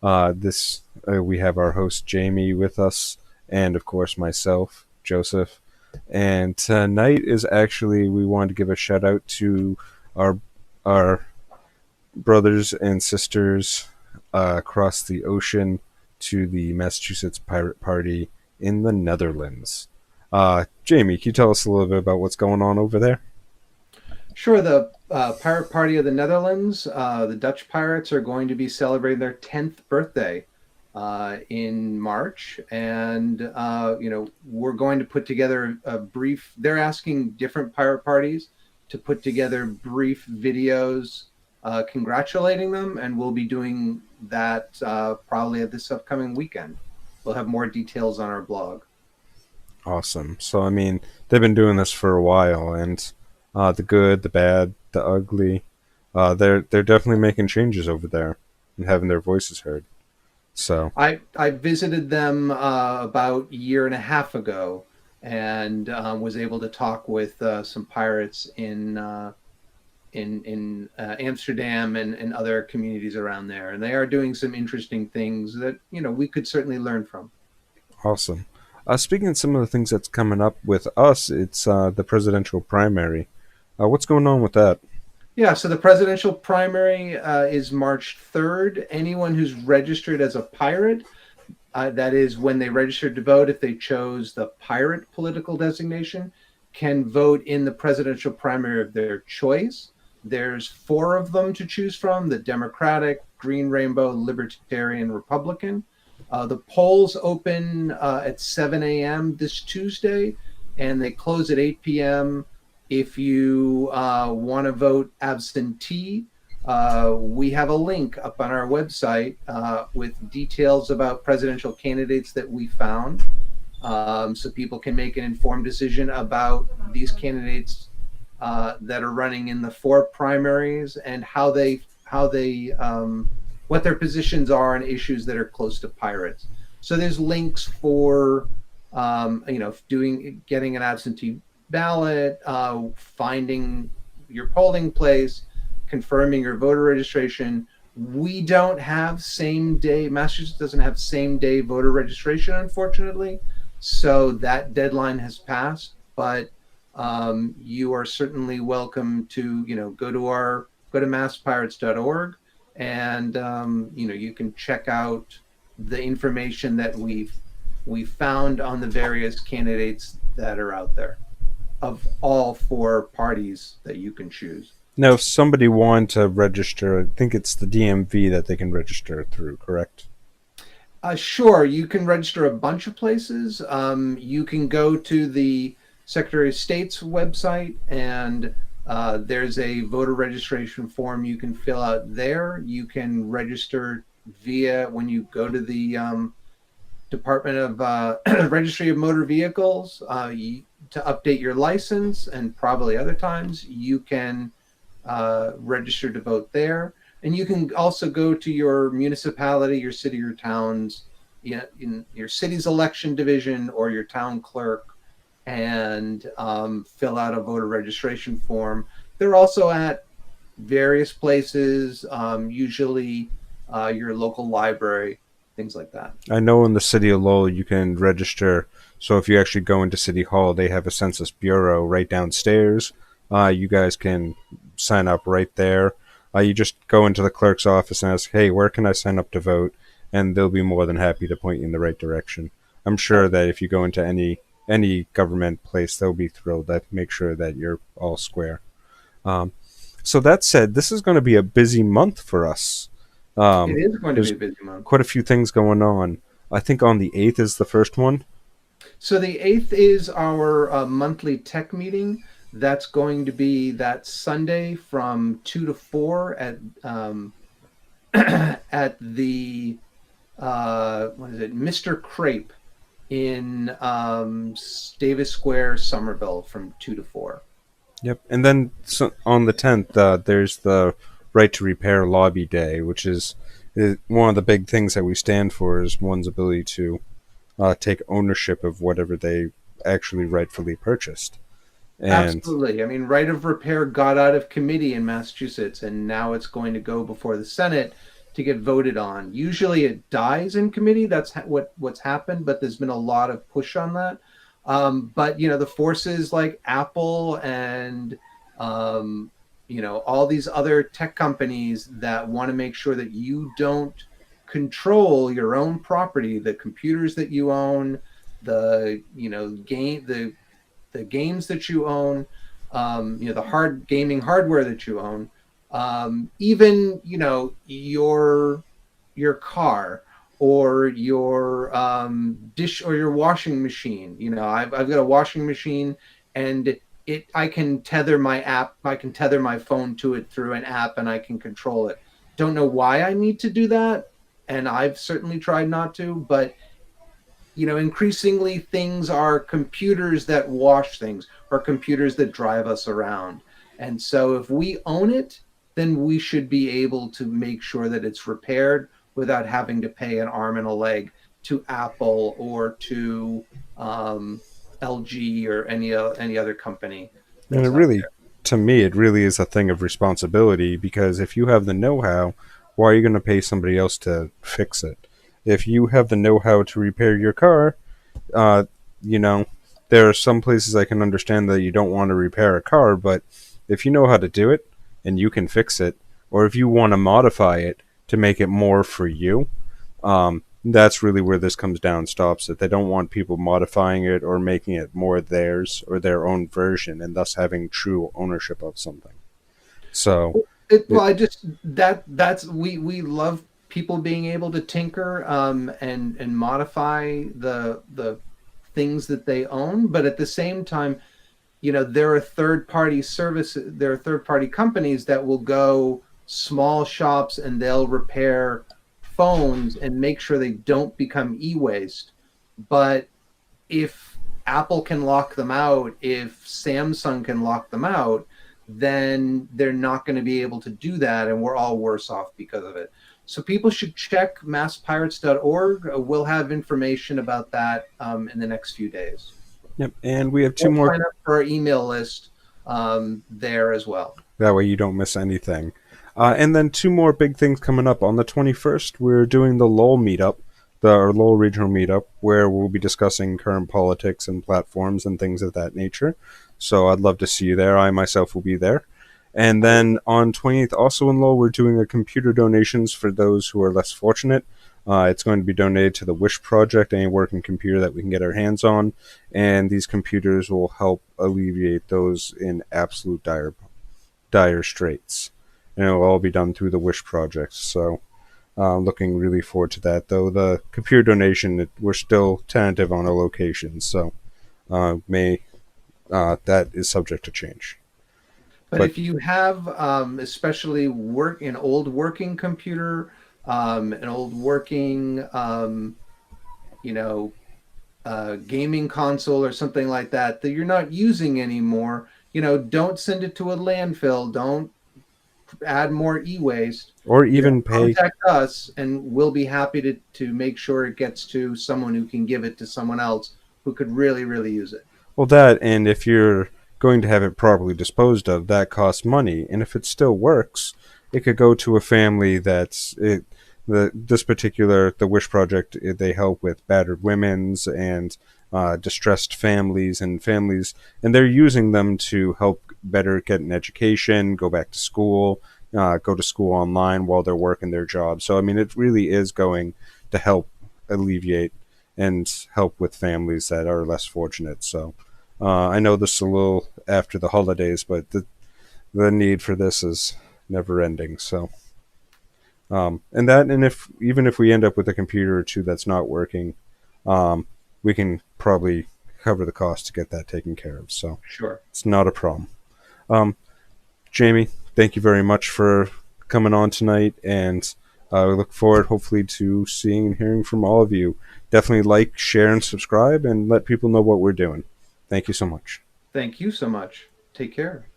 This We have our host Jamie with us, and of course myself, Joseph. And tonight is actually we wanted to give a shout out to our our brothers and sisters across the ocean to the Massachusetts Pirate Party in the Netherlands. Jamie, can you tell us a little bit about what's going on over there? Sure, the Pirate Party of the Netherlands, the Dutch pirates are going to be celebrating their 10th birthday in March. And, we're going to put together a brief, they're asking different pirate parties to put together brief videos congratulating them. And we'll be doing that probably at this upcoming weekend. We'll have more details on our blog. Awesome. So I mean, they've been doing this for a while, and the good, the bad, the ugly, they're definitely making changes over there and having their voices heard. So I visited them about a year and a half ago, and was able to talk with some pirates in Amsterdam and other communities around there, and they are doing some interesting things that we could certainly learn from. awesome. Speaking of some of the things that's coming up with us, it's the presidential primary. What's going on with that? Yeah, so the presidential primary is March 3rd. Anyone who's registered as a pirate, that is when they registered to vote, if they chose the pirate political designation, can vote in the presidential primary of their choice. There's four of them to choose from: the Democratic, Green Rainbow, Libertarian, Republican. The polls open at 7 a.m. this Tuesday, and they close at 8 p.m. If you want to vote absentee, we have a link up on our website with details about presidential candidates that we found, so people can make an informed decision about these candidates that are running in the four primaries and how they what their positions are on issues that are close to pirates. So there's links for doing getting an absentee ballot, finding your polling place, confirming your voter registration. We don't have same day, Massachusetts doesn't have same day voter registration, unfortunately. So that deadline has passed, but you are certainly welcome to, go to masspirates.org, and you can check out the information that we found on the various candidates that are out there of all four parties that you can choose. Now, if somebody wanted to register, I think it's the DMV that they can register through, correct? Sure, you can register a bunch of places. You can go to the Secretary of State's website, and there's a voter registration form you can fill out there. You can register via when you go to the Department of Registry of Motor Vehicles to update your license, and probably other times you can register to vote there. And you can also go to your municipality, your city, your towns, in your city's election division or your town clerk, and fill out a voter registration form. They're also at various places, usually your local library, things like that. I know in the city of Lowell you can register. So if you actually go into City Hall, they have a Census Bureau right downstairs. You guys can sign up right there. You just go into the clerk's office and ask, "Hey, where can I sign up to vote?" And they'll be more than happy to point you in the right direction. I'm sure that if you go into any government place, they'll be thrilled to make sure that you're all square. Um, so that said, this is going to be a busy month for us. It is going to be There's a busy month. quite a few things going on. I think on the 8th is the first one. So the 8th is our monthly tech meeting. That's going to be that Sunday from 2 to 4 at the what is it, Mr. Crepe in Davis Square, Somerville, from 2 to 4. Yep. And then on the 10th, there's the Right to Repair Lobby Day, which is one of the big things that we stand for is one's ability to take ownership of whatever they actually rightfully purchased. And Absolutely. I mean, right of repair got out of committee in Massachusetts, and now it's going to go before the Senate to get voted on. Usually it dies in committee. That's what's happened, but there's been a lot of push on that. But the forces like Apple and all these other tech companies that want to make sure that you don't control your own property, the computers that you own, the games that you own, the hard gaming hardware that you own, even your car or your dish or your washing machine. I've got a washing machine, and I can tether my app. I can tether my phone to it through an app, and I can control it. Don't know why I need to do that, and I've certainly tried not to, but increasingly things are computers that wash things or computers that drive us around. And so if we own it, then we should be able to make sure that it's repaired without having to pay an arm and a leg to Apple or to LG or any other company And it that's out really, to me, it really is a thing of responsibility because if you have the know how, why are you going to pay somebody else to fix it? If you have the know how to repair your car, uh, you know, there are some places I can understand that you don't want to repair a car, but if you know how to do it and you can fix it, or if you want to modify it to make it more for you, that's really where this comes down and stops it. They don't want people modifying it or making it more theirs or their own version and thus having true ownership of something. So, Well, it, that's we love people being able to tinker and modify the things that they own, but at the same time, there are third party companies that will go small shops and they'll repair phones and make sure they don't become e-waste. But if Apple can lock them out, if Samsung can lock them out, then they're not going to be able to do that, and we're all worse off because of it. So people should check masspirates.org. We'll have information about that in the next few days. yep. And we have two We'll more. sign up for our email list there as well. That way you don't miss anything. And then two more big things coming up. On the 21st, we're doing the Lowell meetup, our Lowell regional meetup, where we'll be discussing current politics and platforms and things of that nature. So I'd love to see you there. I myself will be there. And then on 20th, also in Lowell, we're doing a computer donations for those who are less fortunate. It's going to be donated to the Wish Project, any working computer that we can get our hands on. And these computers will help alleviate those in absolute dire straits. And it'll all be done through the Wish Project. So looking really forward to that. Though the computer donation, we're still tentative on a location. So may that is subject to change. But But if you have, especially an old working computer, an old working, you know, gaming console or something like that you're not using anymore, don't send it to a landfill. Don't add more e-waste. or even pay. Contact us, and we'll be happy to make sure it gets to someone who can give it to someone else who could really, really use it. Well, that, and if you're going to have it properly disposed of, that costs money. And if it still works, it could go to a family that's it. The Wish Project, they help with battered women's and distressed families, and they're using them to help better get an education, go back to school, go to school online while they're working their job. So I mean, it really is going to help alleviate and help with families that are less fortunate. So I know this is a little after the holidays, but the need for this is never ending. So and if even if we end up with a computer or two that's not working, um, we can probably cover the cost to get that taken care of. So Sure. it's not a problem. Um, Jamie, thank you very much for coming on tonight, and we look forward, hopefully, to seeing and hearing from all of you. Definitely like, share, and subscribe, and let people know what we're doing. Thank you so much. Thank you so much. Take care.